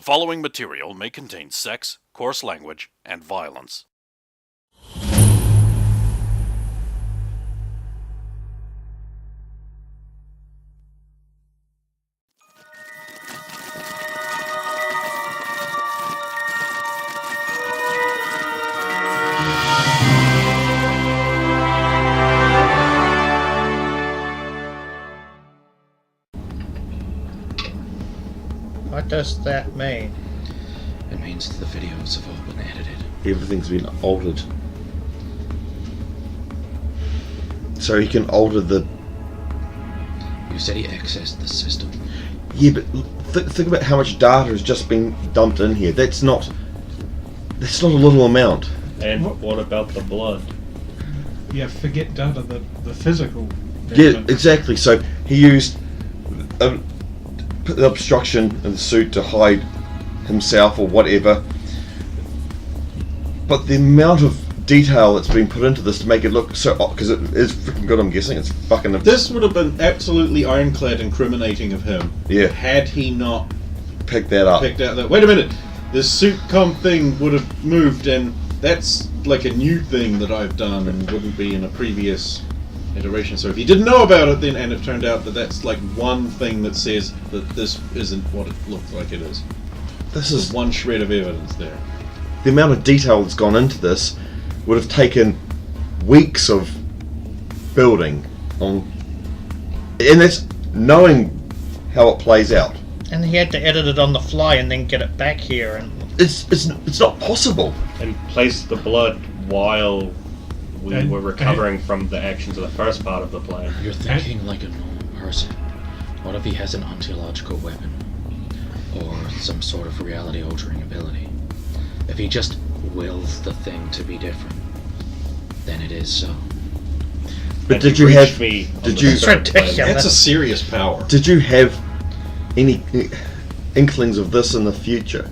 The following material may contain sex, coarse language, and violence. What does that mean? It means the videos have all been edited. Everything's been altered. So he can alter the... You said he accessed the system. Yeah, but think about how much data has just been dumped in here. That's not a little amount. And what about the blood? Yeah, forget data, the physical. Yeah, exactly. So he used the obstruction in the suit to hide himself or whatever. But the amount of detail that's been put into this to make it look so... Because it is freaking good, I'm guessing. It's fucking... This would have been absolutely ironclad incriminating of him. Yeah. Had he not picked that up. picked out that... Wait a minute! This suit comp thing would have moved, and that's like a new thing that I've done and wouldn't be in a previous iteration. So if you didn't know about it then, and it turned out that that's like one thing that says that this isn't what it looks like it is. This is... One shred of evidence there. The amount of detail that's gone into this would have taken weeks of building on, and that's knowing how it plays out. And he had to edit it on the fly and then get it back here, and It's not possible. And place the blood while we And- were recovering from the actions of the first part of the plan. You're thinking like a normal person. What if he has an ontological weapon? Or some sort of reality altering ability? If he just wills the thing to be different, then it is so. But And did he you reached have? me on Did the you? third plan. ridiculous. That's a serious power. Did you have any inklings of this in the future?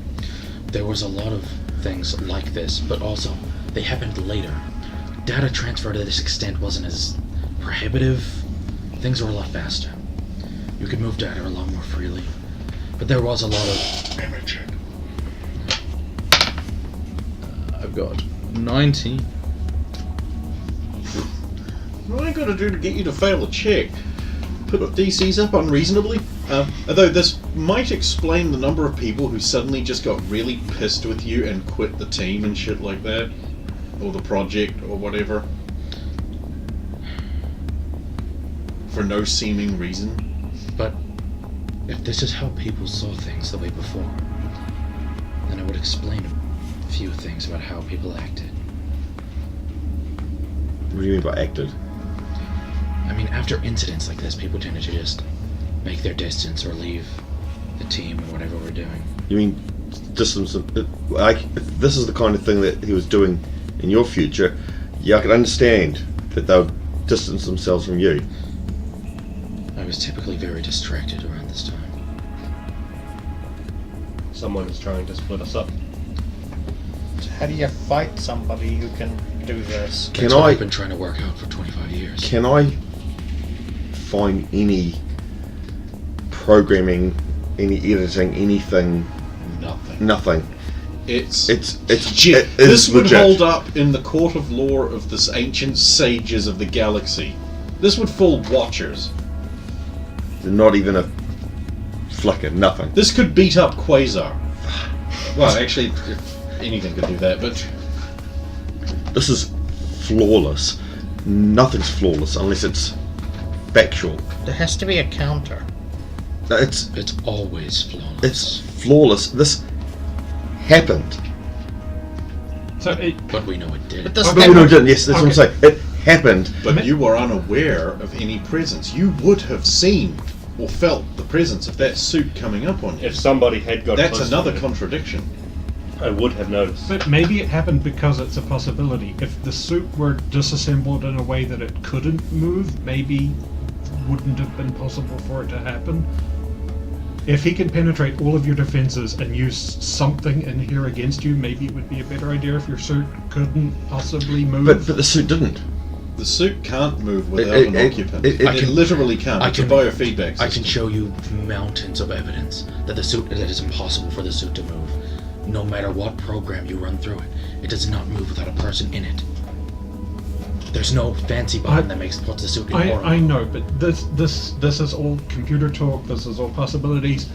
There was a lot of things like this, but also they happened later. Data transfer to this extent wasn't as prohibitive. Things were a lot faster. You could move data a lot more freely. But there was a lot of imaging. I've got 19. What I gotta do to get you to fail a check? Put DCs up unreasonably? Although this might explain the number of people who suddenly just got really pissed with you and quit the team and shit like that. Or the project, or whatever. For no seeming reason. But if this is how people saw things the way before, then it would explain a few things about how people acted. What do you mean by acted? I mean, after incidents like this, people tended to just make their distance or leave the team or whatever we're doing. You mean distance? Like, if this is the kind of thing that he was doing in your future, yeah, I can understand that they would distance themselves from you. I was typically very distracted around this time. Someone is trying to split us up. how do you fight somebody who can do this? Can That's what I? I've been trying to work out for 25 years. Can I find any programming, any editing, anything? Nothing. Nothing. It's It is this would legit. hold up in the court of law of this ancient sages of the galaxy. This would fool watchers. Not even a flicker. Nothing. This could beat up Quasar. Well, actually, anything could do that, but This is flawless. Nothing's flawless unless it's factual. There has to be a counter. It's It's always flawless. it's flawless. This happened. So But we know it did. But this No, no, it didn't. Yes, that's what I'm saying. It happened. but you were unaware of any presence. You would have seen or felt the presence of that suit coming up on you. If somebody had got That's close to another me, contradiction. I would have noticed. but maybe it happened because it's a possibility. If the suit were disassembled in a way that it couldn't move, maybe wouldn't have been possible for it to happen. If he can penetrate all of your defenses and use something in here against you, maybe it would be a better idea if your suit couldn't possibly move. But the suit didn't. The suit can't move without an occupant. it It can- literally can't. It's a biofeedback system. I can show you mountains of evidence that it is impossible for the suit to move. No matter what program you run through it, it does not move without a person in it. There's no fancy button that puts the suit in order. I know, but this is all computer talk. This is all possibilities.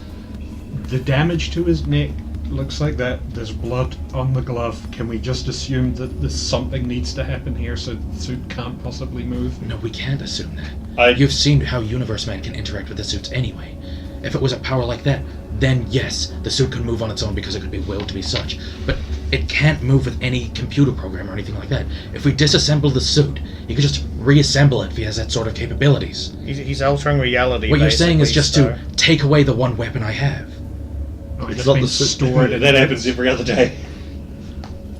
The damage to his neck looks like that. There's blood on the glove. Can we just assume that something needs to happen here so the suit can't possibly move? No, we can't assume that. You've seen how Universe Man can interact with the suits anyway. If it was a power like that, then yes, the suit could move on its own because it could be willed to be such. But it can't move with any computer program or anything like that. If we disassemble the suit, you could just reassemble it if he has that sort of capabilities. He's altering reality. What you're saying is just so. to take away the one weapon I have. Oh, It's just not been the suit. stored in That happens every other day.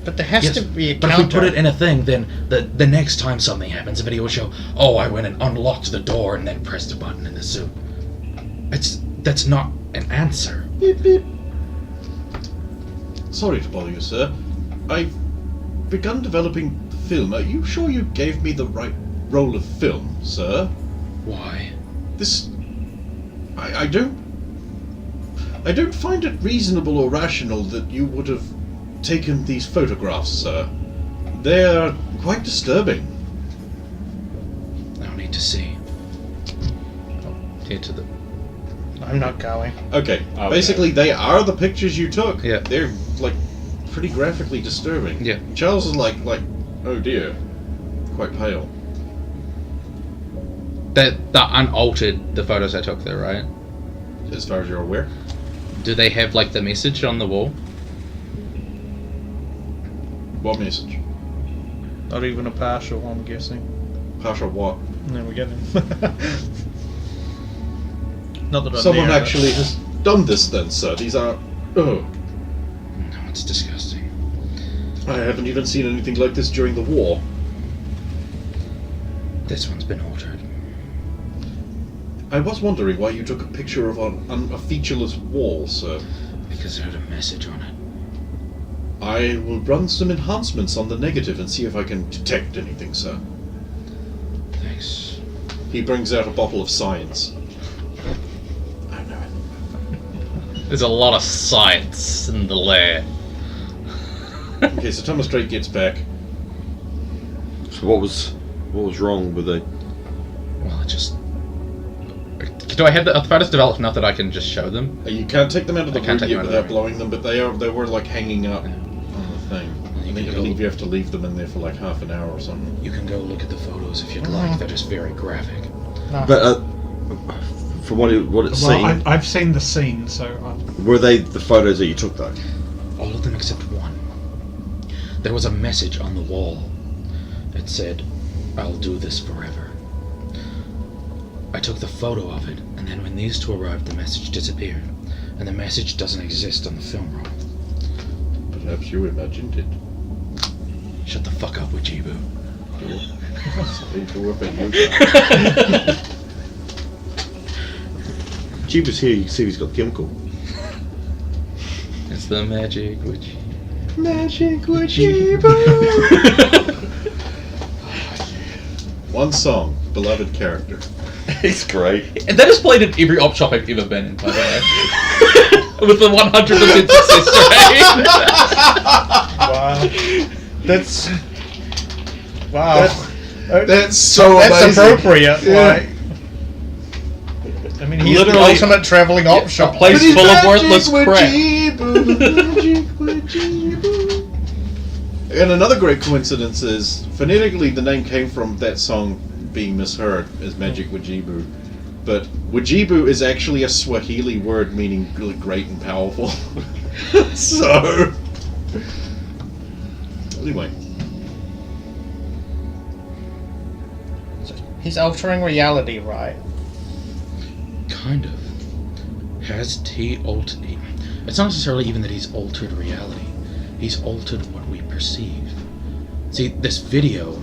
But there has Yes, to be a but if we counter. put it in a thing, then the next time something happens, the video will show, oh, I went and unlocked the door and then pressed a button in the suit. That's not an answer. Beep, beep. Sorry to bother you, sir. I've begun developing the film. Are you sure you gave me the right roll of film, sir? Why? This... I don't find it reasonable or rational that you would have taken these photographs, sir. They're quite disturbing. I'll need to see. Here to the. I'm not going. Okay, basically they are the pictures you took. Yeah. They're, like, pretty graphically disturbing. Yeah. Charles is like, oh dear. Quite pale. That unaltered the photos I took there, right? As far as you're aware. Do they have like the message on the wall? What message? Not even a partial, I'm guessing. Partial what? There we go. Not that I'm Someone there, actually has done this then, sir. These are... Oh. No, it's disgusting. I haven't even seen anything like this during the war. This one's been altered. I was wondering why you took a picture of a featureless wall, sir. Because it had a message on it. I will run some enhancements on the negative and see if I can detect anything, sir. Thanks. He brings out a bottle of science. I know it. There's a lot of science in the lair. Okay, so Thomas Drake gets back. So what was wrong with the? Well, it just... Do I have the photos developed enough that I can just show them? You can't take them out of the I can't room take yet them out of without the blowing them, but they were like hanging up on the thing. You I can go- believe you have to leave them in there for like half an hour or something. You can go look at the photos if you'd like. They're just very graphic. But from what it's Well, seen, I've seen the scene, so were they the photos that you took though? All of them except one. There was a message on the wall. It said, "I'll do this forever." I took the photo of it, and then when these two arrived, the message disappeared. And the message doesn't exist on the film roll. Perhaps you imagined it. Shut the fuck up, Wajibu. Jeepers here, you can see he's got the chemical. It's the magic which. Magic Wajibu. One song, beloved character. He's great. And that is played in every op shop I've ever been in, by the way. With the 100% success rate. Wow. That's so That's amazing. appropriate. Yeah. Like, I mean, he's Literally, the ultimate travelling op shop. a place full of worthless crap. And another great coincidence is, phonetically, the name came from that song being misheard as Magic Wajibu. But Wajibu is actually a Swahili word meaning really great and powerful. So... Anyway. He's altering reality, right? Kind of. Has he altered... It's not necessarily even that he's altered reality. He's altered what we perceive. See, this video...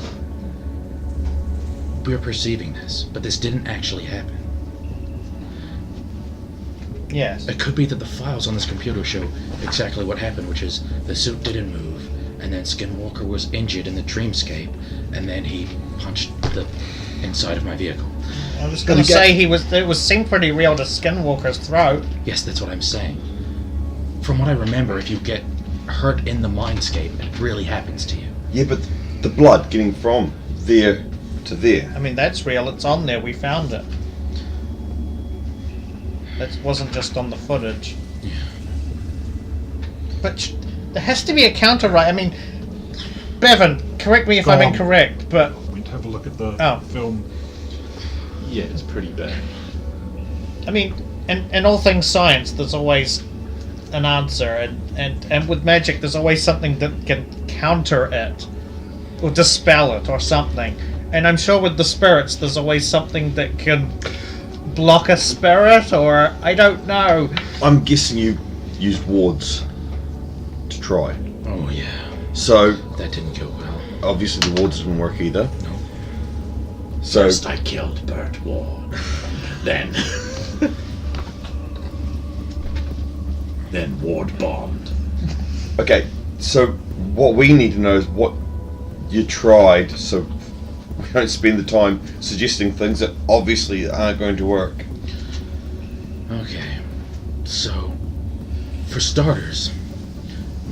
We're perceiving this, but this didn't actually happen. Yes. It could be that the files on this computer show exactly what happened, which is the suit didn't move, and then Skinwalker was injured in the dreamscape, and then he punched the inside of my vehicle. I was going to say it seemed pretty real to Skinwalker's throat. Yes, that's what I'm saying. From what I remember, if you get hurt in the mindscape, it really happens to you. Yeah, but the blood getting from there to there. I mean, that's real. It's on there. We found it. That wasn't just on the footage. Yeah. But there has to be a counter, right? I mean, Bevan, correct me if I'm Go on. incorrect, but We'd have a look at the Oh. film. Yeah, it's pretty bad. I mean, in all things science, there's always an answer, and with magic, there's always something that can counter it, or dispel it, or something. And I'm sure with the spirits, there's always something that can block a spirit, or I don't know. I'm guessing you used wards to try. Oh, yeah. So, That didn't go well. obviously the wards didn't work either. No. So, First I killed Bert Ward. Then Ward bombed. okay, so what we need to know is what you tried, so we don't spend the time suggesting things that obviously aren't going to work. Okay. So, for starters,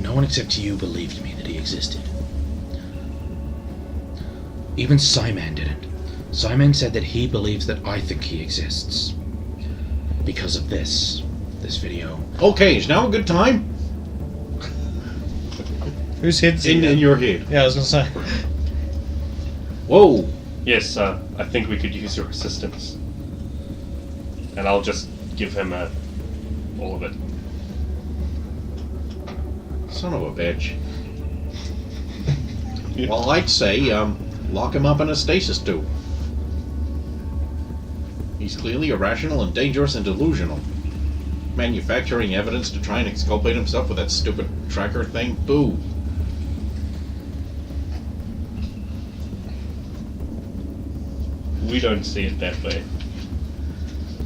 no one except you believed me that he existed. Even Simon didn't. Simon said that he believes that I think he exists. Because of this video. Okay, is now a good time? Whose head's In your head. Yeah, I was gonna say. Whoa! Yes, I think we could use your assistance. And I'll just give him all of it. Son of a bitch. Well, I'd say, lock him up in a stasis tube. He's clearly irrational and dangerous and delusional. Manufacturing evidence to try and exculpate himself with that stupid tracker thing? Boo. We don't see it that way.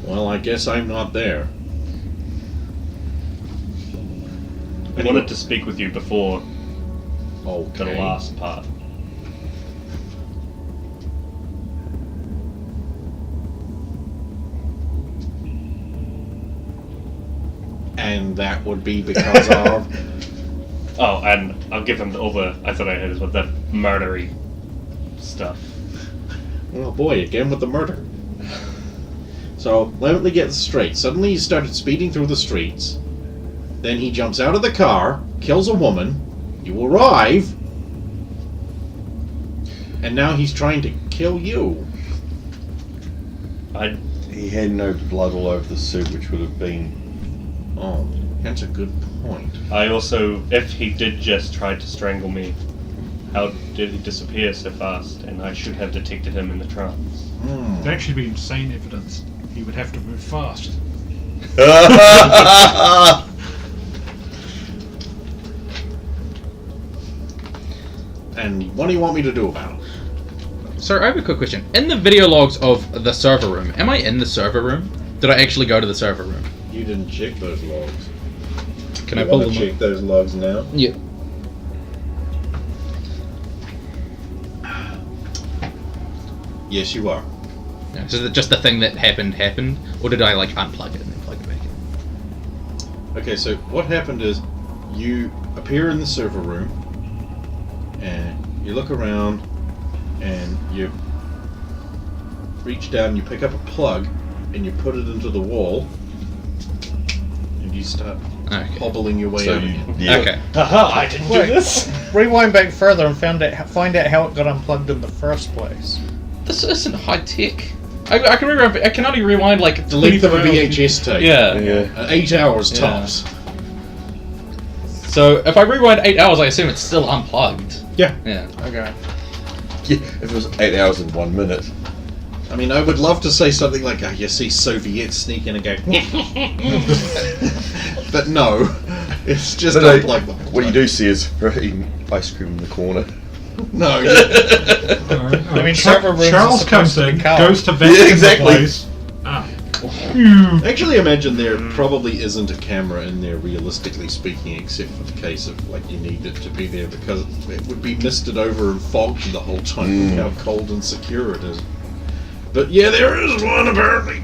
Well, I guess I'm not there. I wanted to speak with you before the Okay. last part. And that would be because of... Oh, and I'll give him all the, I thought I had with the murdery stuff. Oh boy, again with the murder. So, let me get this straight. Suddenly he started speeding through the streets. Then he jumps out of the car, kills a woman. You arrive. And now he's trying to kill you. He had no blood all over the suit, which would have been... Oh, that's a good point. I also, if he did just try to strangle me, how did he disappear so fast? And I should have detected him in the trance. It'd actually be insane evidence. He would have to move fast. And what do you want me to do about it? So I have a quick question. In the video logs of the server room, am I in the server room? Did I actually go to the server room? You didn't check those logs. Can I pull them check up? those logs now? Yeah. Yes, you are. Yeah. So is it just the thing that happened, or did I like unplug it and then plug it back in? Okay, so what happened is you appear in the server room and you look around and you reach down, you pick up a plug and you put it into the wall and you start Okay. hobbling your way out again. Yeah. Okay. Haha, I didn't Wait. do this! Rewind back further and find out how it got unplugged in the first place. This isn't high tech. I can rewind. I can only rewind like The length of a 23 VHS tape. Yeah. 8 hours Yeah. tops. So if I rewind 8 hours, I assume it's still unplugged. Yeah. Yeah. Okay. Yeah, if it was 8 hours and 1 minute. I mean, I would love to say something like, oh, you see Soviets sneak in and go, but no, it's just No, unplugged. what you do see is her eating ice cream in the corner. No, I mean, server rooms are Charles supposed comes to be in, calm. goes to vacuum Yeah, exactly. the place. Actually, imagine there probably isn't a camera in there, realistically speaking, except for the case of like you need it to be there because it would be misted over and fogged the whole time with how cold and secure it is. But yeah, there is one apparently.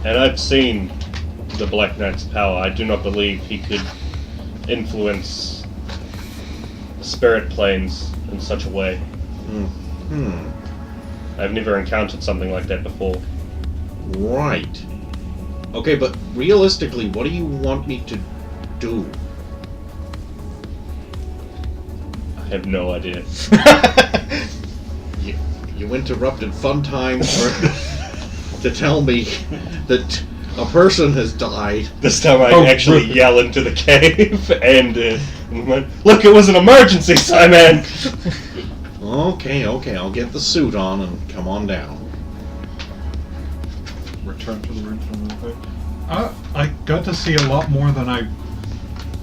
And I've seen the Black Knight's power. I do not believe he could influence the spirit planes in such a way. I've never encountered something like that before. Right. Okay, but realistically, what do you want me to do? I have no idea. You interrupted fun time to tell me that a person has died. This time I actually yell into the cave and went, look, it was an emergency, Simon! Okay, I'll get the suit on and come on down. Return to the room for a minute. I got to see a lot more than I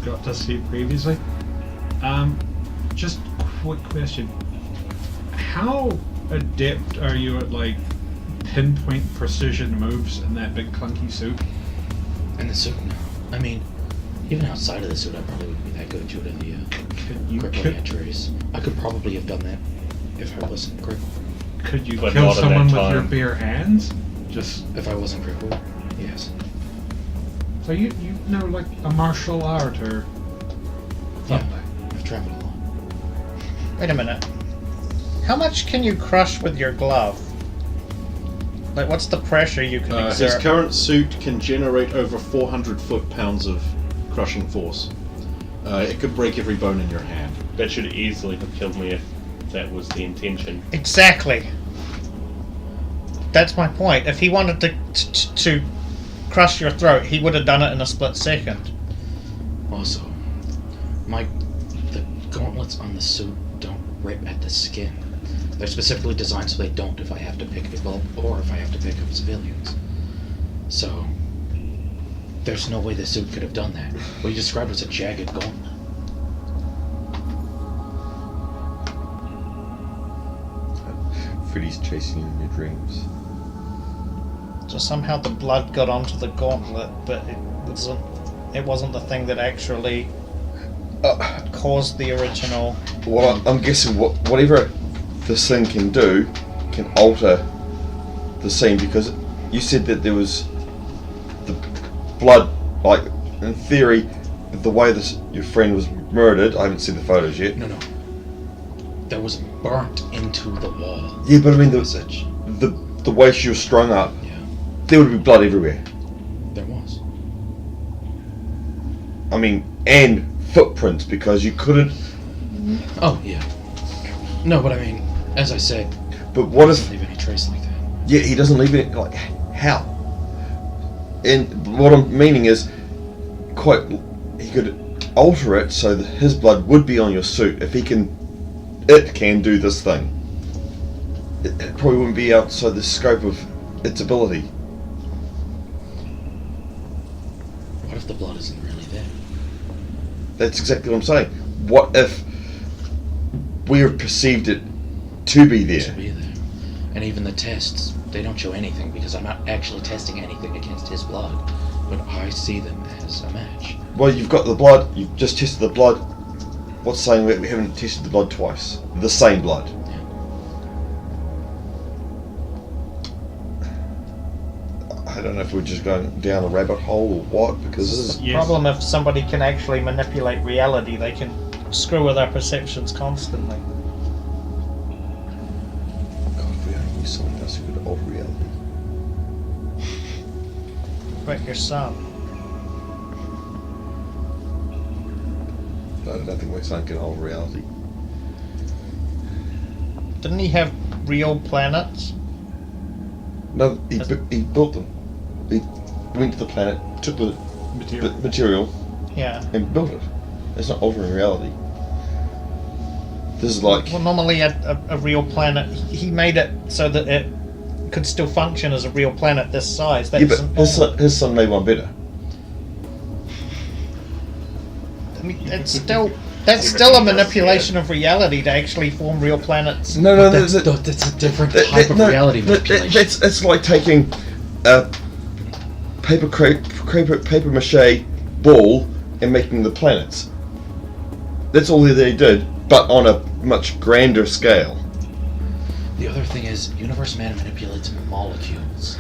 got to see previously. Just quick question. How adept are you at, like, pinpoint precision moves in that big clunky suit? And the suit, no. I mean, even outside of the suit, I probably wouldn't be that good due to the crippling injuries. I could probably have done that if I wasn't crippled. Could you But kill not in someone that with your time. bare hands? Just If I wasn't crippled, yes. so you know, like a martial art or Yeah, something. I've traveled a lot. Wait a minute. How much can you crush with your glove? Like, what's the pressure you can His exert? current suit can generate over 400 foot-pounds of crushing force. It could break every bone in your hand. That should easily have killed me if that was the intention. Exactly. That's my point. If he wanted to crush your throat, he would have done it in a split second. Also, the gauntlets on the suit don't rip at the skin. They're specifically designed so they don't if I have to pick people up or if I have to pick up civilians. So, there's no way the suit could have done that. What you described was a jagged gauntlet. Freddy's chasing you in your dreams. So somehow the blood got onto the gauntlet, but it wasn't the thing that actually caused the original. Well, I'm guessing whatever this thing can do can alter the scene, because you said that there was the blood, like, in theory, the way your friend was murdered. I haven't seen the photos yet. No. That was burnt into the wall. Yeah, but I mean Message. the way she was strung up, Yeah, there would be blood everywhere. there was. I mean, and footprints, because you couldn't. Oh, yeah. No, but I mean, as I said, But what if? doesn't leave any trace like that. Yeah, he doesn't leave it. Like, how? And what I'm meaning is, he could alter it so that his blood would be on your suit. If it can do this thing. It probably wouldn't be outside the scope of its ability. What if the blood isn't really there? That's exactly what I'm saying. What if we have perceived it to be It should there? be there. And even the tests, they don't show anything because I'm not actually testing anything against his blood, but I see them as a match. Well, you've got the blood. You've just tested the blood. What's saying that we haven't tested the blood twice? The same blood. Yeah. I don't know if we're just going down a rabbit hole or what, because this is. The problem, if somebody can actually manipulate reality, they can screw with our perceptions constantly. God, if we only knew someone else who could alter reality. Like your son. No, I don't think my son can alter reality. Didn't he have real planets? No, he built them. He went to the planet, took the material, Yeah. and built it. It's not altering reality. This is like. Well, normally a real planet, he made it so that it could still function as a real planet this size. That Yeah, but isn't normal. his son made one better. I mean, it's still That's still a manipulation of reality to actually form real planets. No, no, That's a different type of no, reality manipulation. It's like taking a paper mache ball and making the planets. That's all they did, but on a much grander scale. The other thing is, Universe Man manipulates molecules.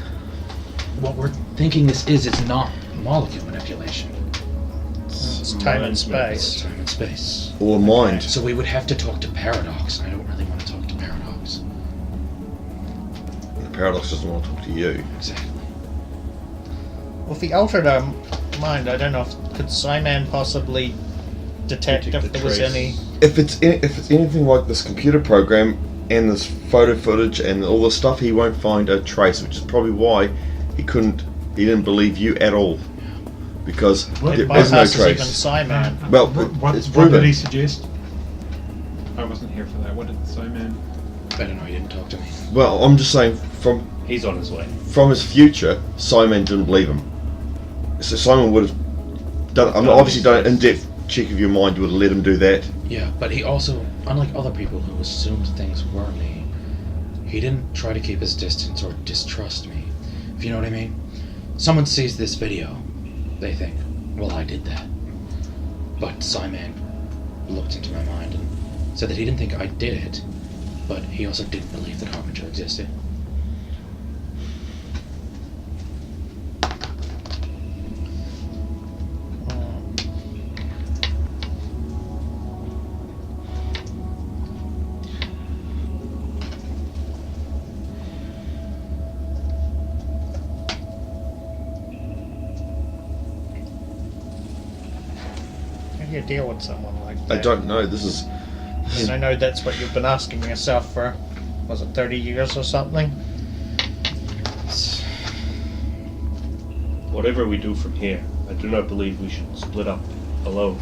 What we're thinking this is, it's not molecule manipulation. It's time and It's space. time and space. Or mind. So we would have to talk to Paradox. I don't really want to talk to Paradox. The Paradox doesn't want to talk to you. Exactly. Well, if he altered our mind, I don't know, could Simon possibly detect Detect if the there was trace. any... If it's anything like this computer program and this photo footage and all this stuff, he won't find a trace, which is probably why he didn't believe you at all, because What It there is no bypasses even trace. Simon. Well, what it's did proven. he suggest? I wasn't here for that. What did the Simon? I don't know, he didn't talk to me. Well, I'm just saying He's on his way. from his future, Simon didn't believe him. So Simon would have done. I'm obviously done an in-depth check of your mind. You would have let him do that. Yeah, but he also, unlike other people who assumed things were me, he didn't try to keep his distance or distrust me. If you know what I mean? Someone sees this video, they think, well, I did that. But Simon looked into my mind and said that he didn't think I did it, but he also didn't believe that Harbinger existed. How do you deal with someone like that? I don't know. This is. And I know that's what you've been asking yourself for, was it 30 years or something? Whatever we do from here, I do not believe we should split up alone,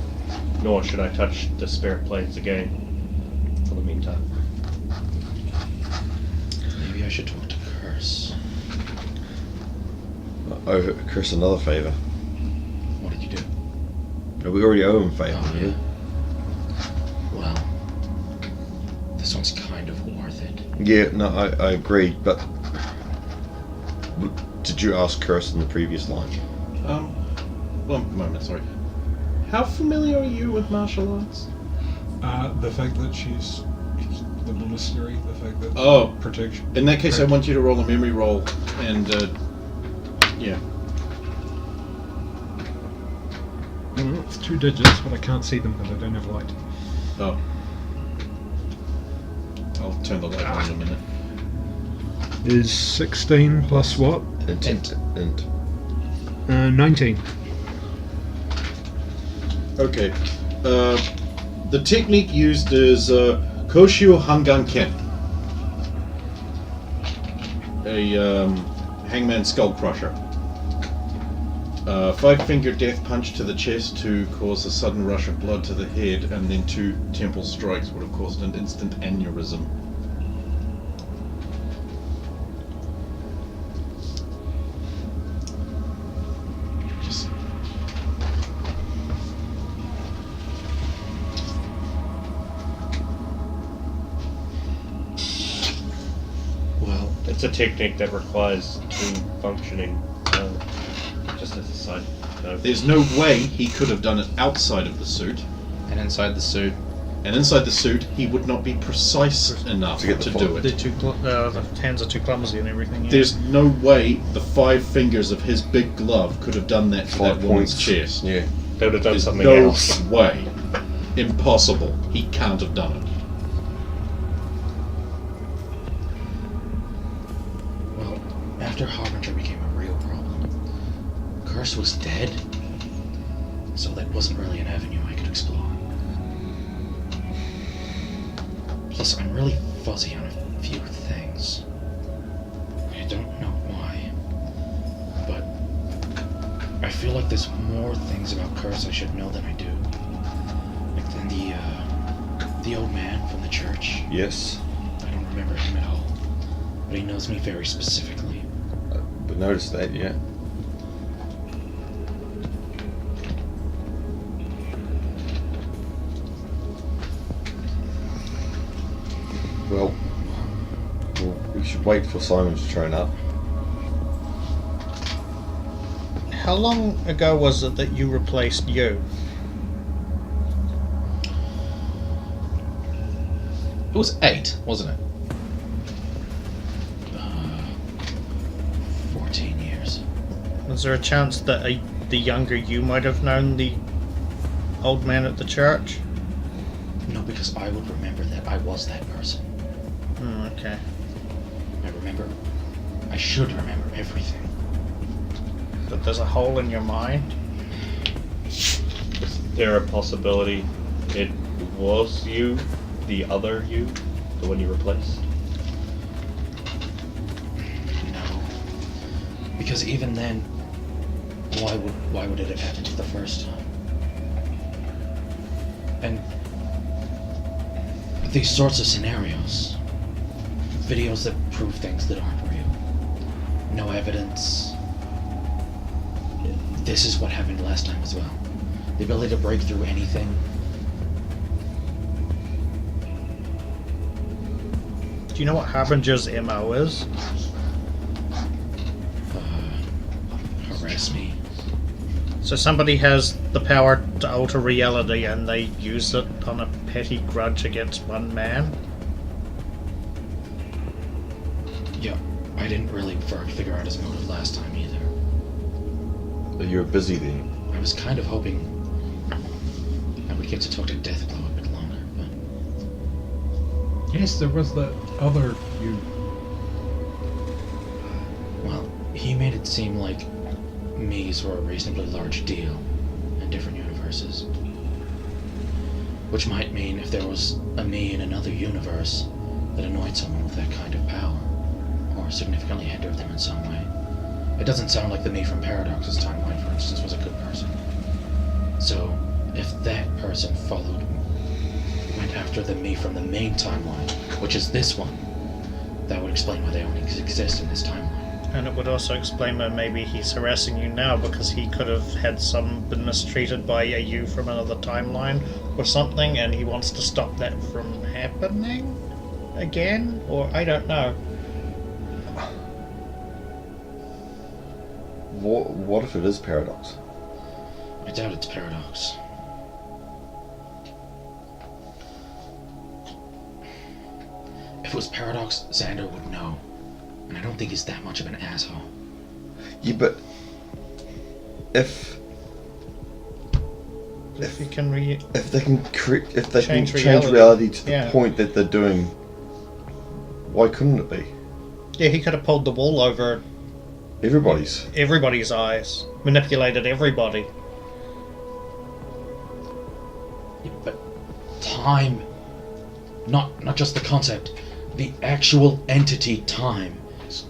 nor should I touch the spirit planes again for the meantime. Maybe I should talk to Curse. Owe Chris another favor. What did you do? No, we already owe him a favor. Oh, yeah. Well, this one's kind of worth it. Yeah, no, I agree, but did you ask Chris in the previous line? One moment, sorry. How familiar are you with martial arts? The fact that she's the monastery, the fact that Oh. protection. In that case, I want you to roll a memory roll, and yeah. It's 2 digits, but I can't see them because I don't have light. Oh. I'll turn the light on in a minute. Is 16 plus what? Int. 19. Okay. The technique used is Koshio Hanganken. A hangman skull crusher. 5-finger death punch to the chest to cause a sudden rush of blood to the head, and then 2 temple strikes would have caused an instant aneurysm. Just Well, It's a technique that requires 2 functioning, just as a side note. there's no way he could have done it outside of the suit. And inside the suit, And inside the suit, he would not be precise enough To get to the do The it. the hands are too clumsy and everything. Yeah. There's no way the 5 fingers of his big glove could have done that to 5 that woman's points. chest. Yeah. They would have done There's something no else. way. Impossible. He can't have done it. well, after Harbinger became a real problem, Curse was dead, so that wasn't really an avenue I could explore. Plus, I'm really fuzzy on a few things. I don't know why, but I feel like there's more things about Curse I should know than I do. Like than the old man from the church. Yes. I don't remember him at all, but he knows me very specifically. But notice that, yeah. wait for Simon to turn up. How long ago was it that you replaced you? It was 8, wasn't it? 14 years. Was there a chance that the younger you might have known the old man at the church? No, because I would remember that I was that person. Okay. I remember. I should remember everything. But there's a hole in your mind? Is there a possibility it was you, the other you, the one you replaced? No. Because even then, why would it have happened the first time? And these sorts of scenarios, videos that prove things that aren't real, no evidence. This is what happened last time as well. The ability to break through anything. Do you know what Harbinger's MO is? Harass me. So somebody has the power to alter reality and they use it on a petty grudge against one man? Yeah, I didn't really figure out his motive last time either. You were busy then. I was kind of hoping I would get to talk to Deathblow a bit longer, but Yes, there was that other you. well, he made it seem like me's were a reasonably large deal in different universes. Which might mean if there was a me in another universe that annoyed someone with that kind of power, or significantly hindered them in some way. It doesn't sound like the me from Paradox's timeline, for instance, was a good person. So, if that person went after the me from the main timeline, which is this one, that would explain why they only exist in this timeline. And it would also explain why maybe he's harassing you now, because he could have had been mistreated by a you from another timeline or something, and he wants to stop that from happening again? Or I don't know. What if it is Paradox? I doubt it's Paradox. If it was Paradox, Xander would know. And I don't think he's that much of an asshole. Yeah, but if If you can if they can Change change reality. reality to the Yeah. point that they're doing, why couldn't it be? Yeah, he could have pulled the wool over Everybody's eyes, manipulated everybody. Yeah, but time, not just the concept, the actual entity time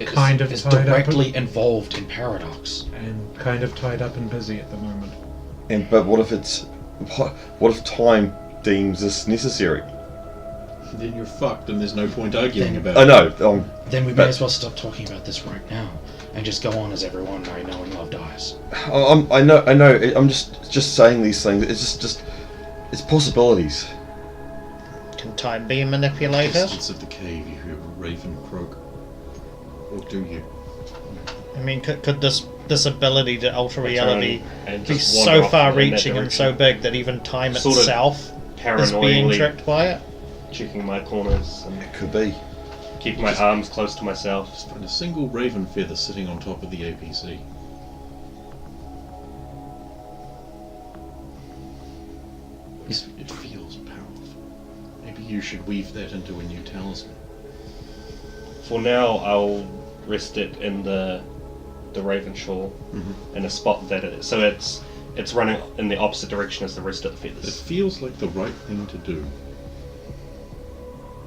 Kind of is tied up directly involved in Paradox. And kind of tied up and busy at the moment. But what if time deems this necessary? Then you're fucked, and there's no point arguing about I it. know. Then we may but- as well stop talking about this right now and just go on as everyone I know and love dies. I know. I'm just saying these things. It's just it's possibilities. Can time be manipulated? Distance of the cave, you hear a raven croak. Or do you? I mean, could this ability to alter I reality turn and be just wander so off far-reaching in that and so big that even time Sort of itself is being Paranoidly tricked by it? checking my corners and It could be. keeping my arms close to myself. Just find a single raven feather sitting on top of the APC. It feels powerful. Maybe you should weave that into a new talisman. For now, I'll rest it in the Ravenshaw in a spot that it's running in the opposite direction as the rest of the It feathers. feels like the right thing to do.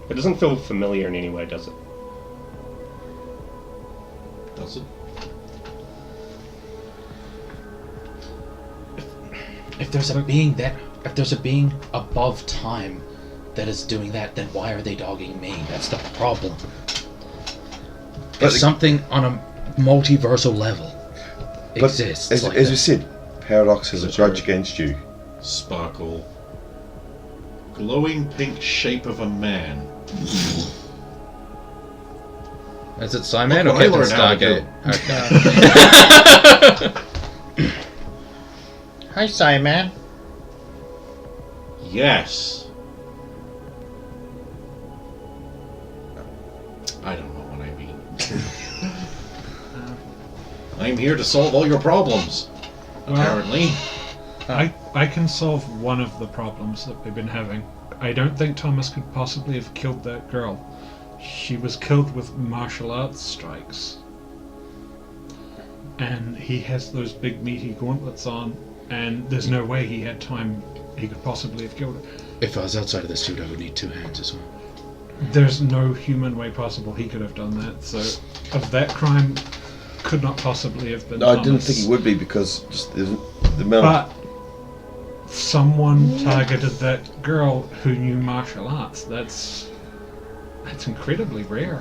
It doesn't feel familiar in any way, does it? Does it? If there's a being above time that is doing that, then why are they dogging me? That's the problem. But If something on a multiversal level exists, as like you that, said, Paradox has a grudge against you. Sparkle. Glowing pink shape of a man. Is it Simon Look or what I Captain learned how to Stargate? Okay. Hi, Simon. Yes. I don't know what I mean. I'm here to solve all your problems. Apparently. I can solve one of the problems that we've been having. I don't think Thomas could possibly have killed that girl. She was killed with martial arts strikes. And he has those big meaty gauntlets on, and there's no way he had time he could possibly have killed her. If I was outside of the suit, I would need 2 hands as well. There's no human way possible he could have done that, so of that crime could not possibly have been No, I Thomas. didn't think he would be because just the amount of... But someone targeted that girl who knew martial arts. That's incredibly rare.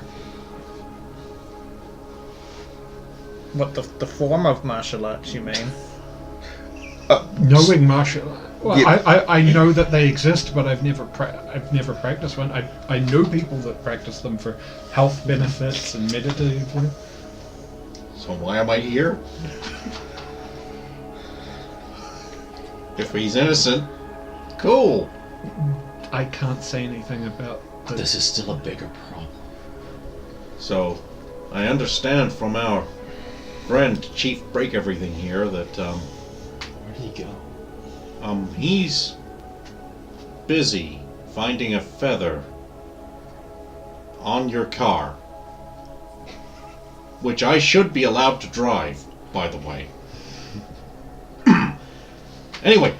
What, the form of martial arts, you mean? Knowing martial arts. Well, Yeah. I know that they exist, but I've never practiced one. I know people that practice them for health benefits and meditatively. So why am I here? If he's innocent, cool. I can't say anything about the This is still a bigger problem. So, I understand from our friend Chief Break Everything here that Where did he go? he's busy finding a feather on your car, which I should be allowed to drive, by the way. Anyway,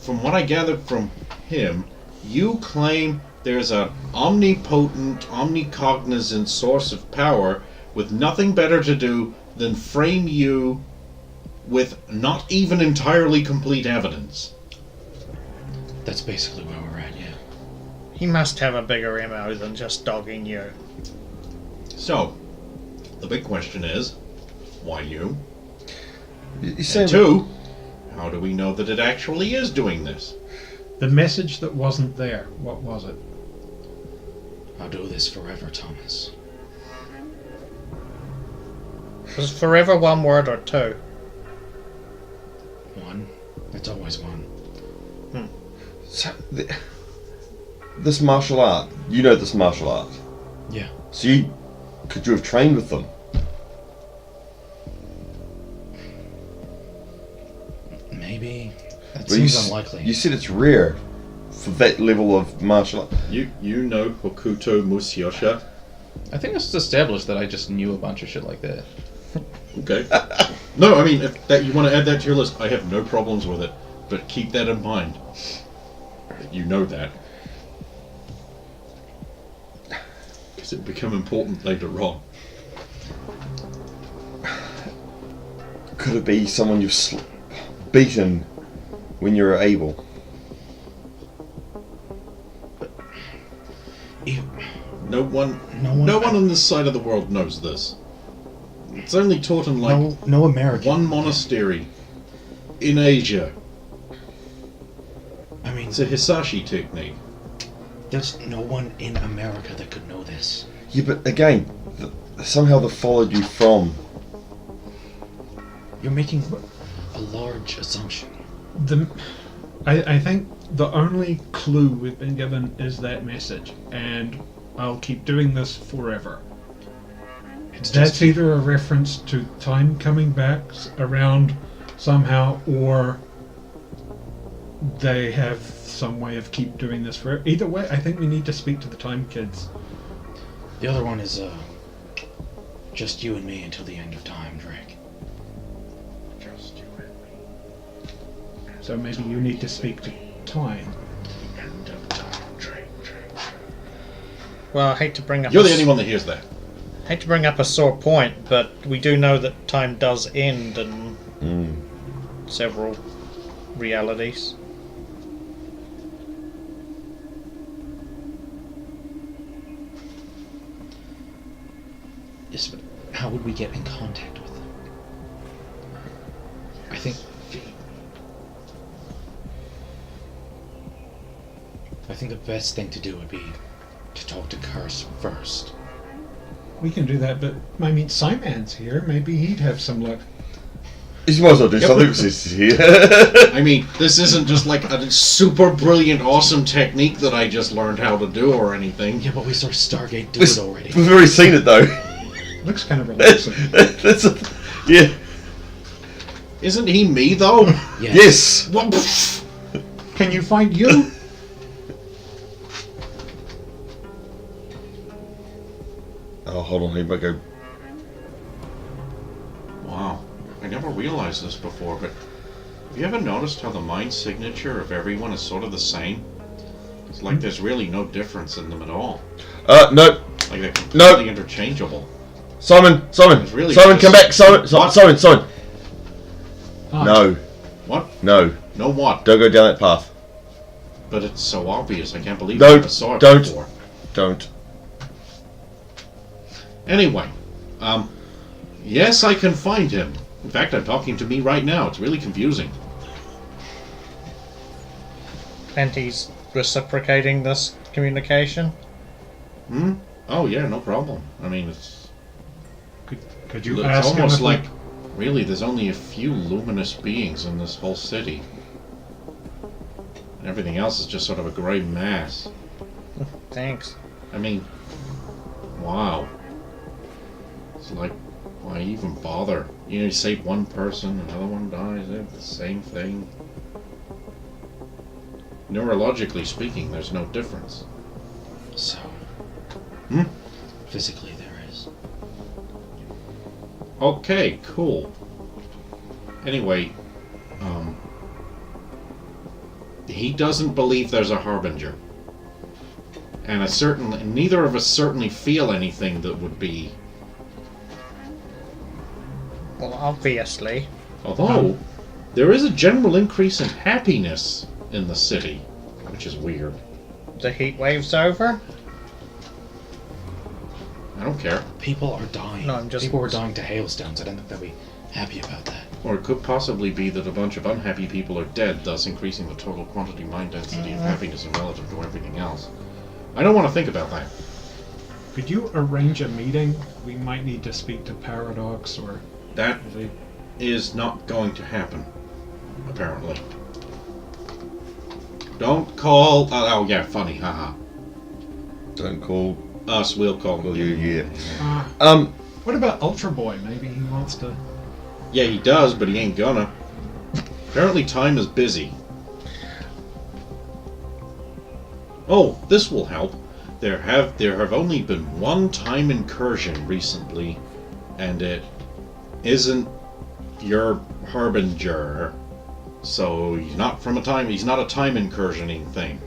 from what I gathered from him, you claim there's an omnipotent, omnicognizant source of power with nothing better to do than frame you with not even entirely complete evidence. That's basically where we're at, yeah. He must have a bigger MO than just dogging you. So, the big question is, why you? You say And 2, how do we know that it actually is doing this? the message that wasn't there. What was it? I'll do this forever, Thomas. Was it forever one word or 2? 1. It's always 1. So, this martial art, you know this martial art. Yeah. So could you have trained with them? Maybe. That Well, seems unlikely. You said it's rare for that level of martial art. You know Hokuto Musyosha? I think it's established that I just knew a bunch of shit like that. Okay. No, I mean, if that you want to add that to your list, I have no problems with it. But keep that in mind. You know that. Because it'll become important later on. Could it be someone you've beaten when you're able? No one No one- on this side of the world knows this. It's only taught in like no American. one monastery in Asia. I mean, It's a Hisashi technique. there's no one in America that could know this. Yeah, but again, somehow they followed you from. You're making a large assumption. I think the only clue we've been given is that message, and I'll keep doing this forever. That's either a reference to time coming back around somehow, or they have some way of keep doing this forever. Either way, I think we need to speak to the time kids. The other one is just you and me until the end of time, Drake. Just you and me. So maybe you need to speak to time. End of time, Drake. Well, I hate to bring up You're the only one that hears that. hate to bring up a sore point, but we do know that time does end in several realities. Yes, but how would we get in contact with them? I think the best thing to do would be to talk to Curse first. We can do that, but I mean, Simon's here. Maybe he'd have some luck. You might as well do something with this here. I mean, this isn't just like a super brilliant, awesome technique that I just learned how to do or anything. Yeah, but we saw Stargate do This- it already. We've already seen it though. Looks kind of relaxing. Yeah. Isn't he me, though? Yes. Well, pff, Can you find you? Oh, hold on. He might go. wow. I never realized this before, but have you ever noticed how the mind signature of everyone is sort of the same? It's like there's really no difference in them at all. No. Like they're completely interchangeable. Simon. It's really Simon, just- come back. Simon. What? Simon. Ah, No. What? No. No what? Don't go down that path. But it's so obvious. I can't believe No, I never saw it don't. before. Don't. Anyway, yes, I can find him. In fact, I'm talking to me right now. It's really confusing. And he's reciprocating this communication. Hmm? Oh, yeah, no problem. I mean, it's Could you it's ask him almost if like, really, there's only a few luminous beings in this whole city. And everything else is just sort of a grey mass. Thanks. I mean, wow. It's like, why even bother? You know, you save one person, another one dies, it's the same thing. Neurologically speaking, there's no difference. So, Hmm? physically there is. Okay, cool. Anyway, he doesn't believe there's a harbinger. And neither of us certainly feel anything that would be. Well, obviously. Although, there is a general increase in happiness in the city, which is weird. The heat wave's over? I don't care. People are dying. No, I'm just- People are dying to hailstones. I don't think they'll be happy about that. Or it could possibly be that a bunch of unhappy people are dead, thus increasing the total quantity mind density of happiness and relative to everything else. I don't want to think about that. Could you arrange a meeting? We might need to speak to Paradox or. That is not going to happen, apparently. Don't call. Oh, yeah, funny, haha. Don't call. Us, we'll call Well, you. yeah. What about Ultra Boy? Maybe he wants to. Yeah, he does, but he ain't gonna. Apparently, time is busy. Oh, this will help. There have only been one time incursion recently, and it isn't your harbinger. So he's not a time incursioning thing.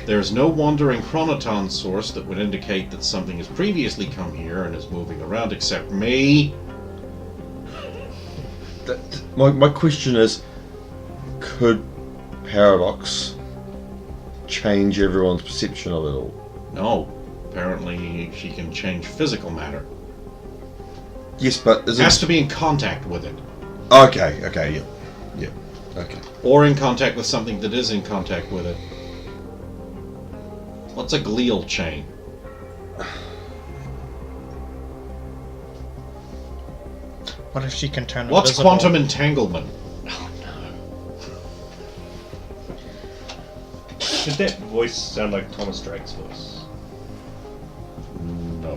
There's no wandering chronoton source that would indicate that something has previously come here and is moving around except me. My question is, could Paradox change everyone's perception of it all? No. Apparently she can change physical matter. Yes, but is Has it... to be in contact with it. Okay, yeah. Okay. Or in contact with something that is in contact with it. What's a glial chain? What if she can turn What's invisible? quantum entanglement? Oh no. Did that voice sound like Thomas Drake's voice? No.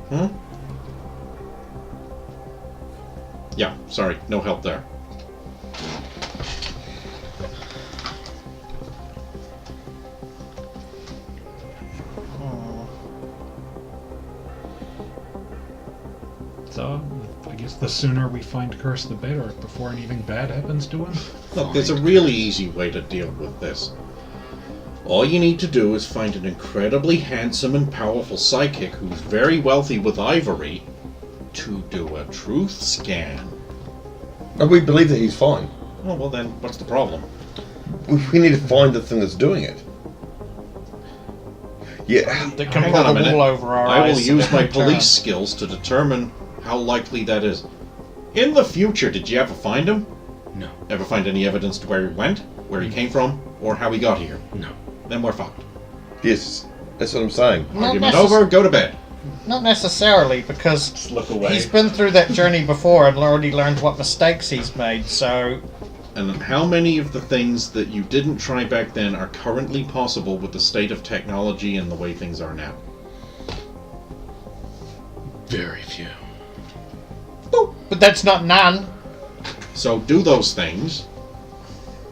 Hmm? Yeah, sorry, no help there. So, I guess the sooner we find Curse, the better, before anything bad happens to him. Look, there's a really easy way to deal with this. All you need to do is find an incredibly handsome and powerful psychic who's very wealthy with ivory to do a truth scan. And we believe that he's fine. Oh, well then, what's the problem? We need to find the thing that's doing it. Yeah. They can Hang pull on a the minute. wool over our I will eyes. so use they my don't turn. police skills to determine how likely that is. In the future, did you ever find him? No. Ever find any evidence to where he went? Where he came from? or how we got here? No. Then we're fucked. Yes, that's what I'm saying. Not Argument necess- over. Go to bed. Not necessarily, because Just look away. he's been through that journey before and already learned what mistakes he's made, so... And how many of the things that you didn't try back then are currently possible with the state of technology and the way things are now? Very few. But that's not none. So do those things,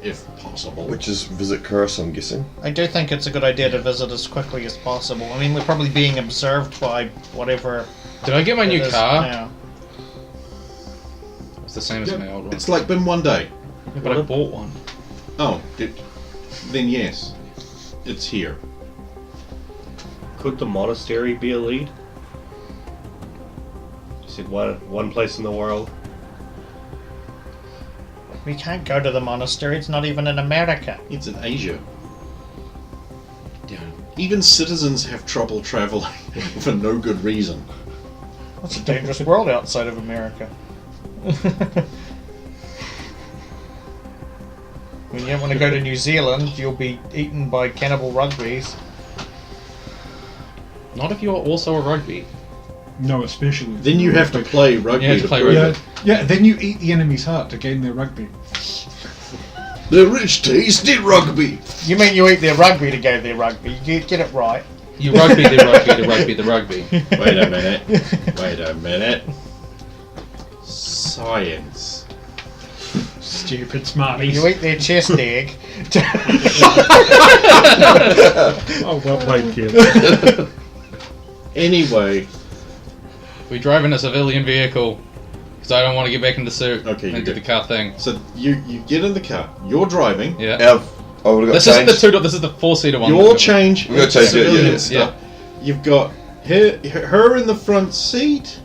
if possible. Which is visit Curse, I'm guessing. I do think it's a good idea to visit as quickly as possible. I mean, we're probably being observed by whatever... Did I get my it new is car? now. It's the same as my old one. It's like been one day. Yeah, but I bought one. Oh, then yes, it's here. Could the monastery be a lead? You said one place in the world. We can't go to the monastery, it's not even in America. It's in Asia. Yeah. Even citizens have trouble traveling for no good reason. It's a dangerous world outside of America. When you want to go to New Zealand, you'll be eaten by cannibal rugbies. Not if you're also a rugby. No, especially. Then you have to play rugby You have to play prove rugby. it. Yeah, then you eat the enemy's heart to gain their rugby. The rich tasty rugby. You mean you eat their rugby to go their rugby? You get it right. You rugby the rugby, the rugby, the rugby. Wait a minute. Wait a minute. Science. Stupid smarties. You eat their chest egg. Oh, well played, kid. Anyway, We drive in a civilian vehicle because I don't want to get back in the suit Okay, you're and do good. the car thing. so you get in the car. You're driving. Yeah. I would have got This isn't the changed. this is the 4-seater one. You all change. We gotta change it, civilian yeah. stuff. You've got her in the front seat.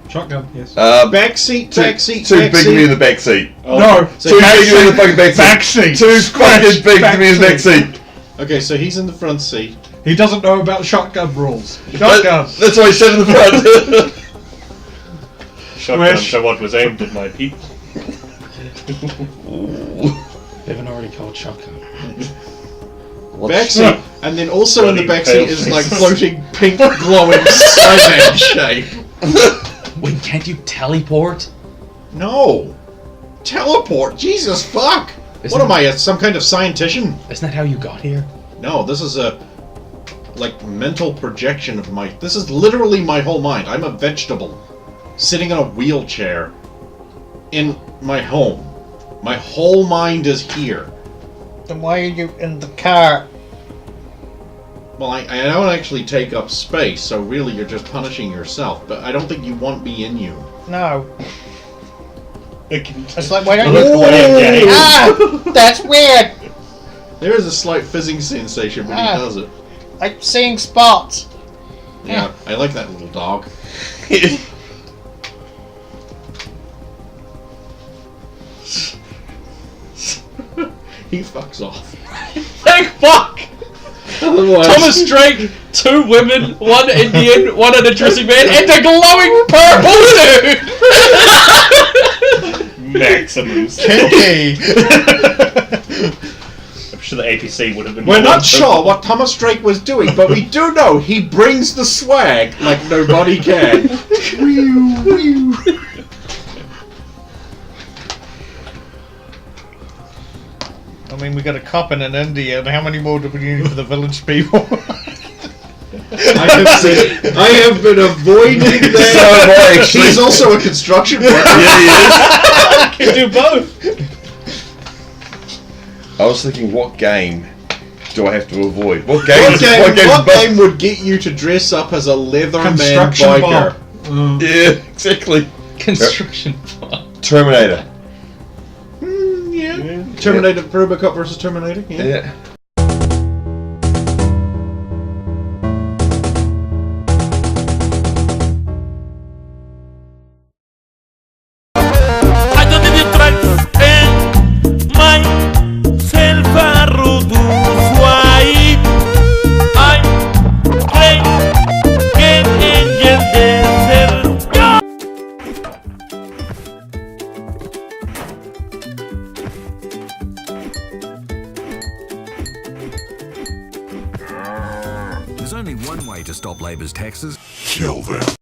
Shotgun, yes. Back seat, back seat, Too back big to be in seat. the back seat. No, So Too back big to be in the fucking back seat. back seat. Too Scratch, fucking big to be in the back seat. Okay, so he's in the front seat. He doesn't know about shotgun rules. Shotgun. That's why he sat in the front. Shotgun, Wish. so what was aimed at my people. Bevan already called shotgun. Back seat, and then also in the Bloody back seat pale is face. like floating pink glowing Cyman shape. Wait, can't you teleport? No, teleport. Jesus fuck. Isn't What am I, some kind of scientician? Isn't that how you got here? No, this is a mental projection of my. This is literally my whole mind. I'm a vegetable, sitting in a wheelchair, in my home. My whole mind is here. Then why are you in the car? Well, I don't actually take up space, so really you're just punishing yourself. But I don't think you want me in you. No. It's It's like, why don't Look you... away, Daddy. Ah! That's weird! There is a slight fizzing sensation when he does it. I'm seeing spots. Yeah, I like that little dog. He fucks off. Thank fuck! Thomas Drake, 2 women, 1 Indian, 1 uninteresting man, and a glowing purple dude! Maximums. Kinky! I'm sure the APC would have been. We're more not than- sure what Thomas Drake was doing, but we do know he brings the swag like nobody can. I mean, we got a cop in India, and how many more do we need for the village people? I have been avoiding that. So have I, actually. He's also a construction worker. Yeah, he is. Can do both! I was thinking, what game do I have to avoid? What game? What game would get you to dress up as a Leatherman Construction biker? bomb. Yeah, exactly. Construction bomb. Terminator. Yeah. Terminator, Robocop versus Terminator. Yeah. Yeah. I don't need to try to stand myself a rude white. I play que angel de ser yo. only one way to stop Labor's taxes. Kill them.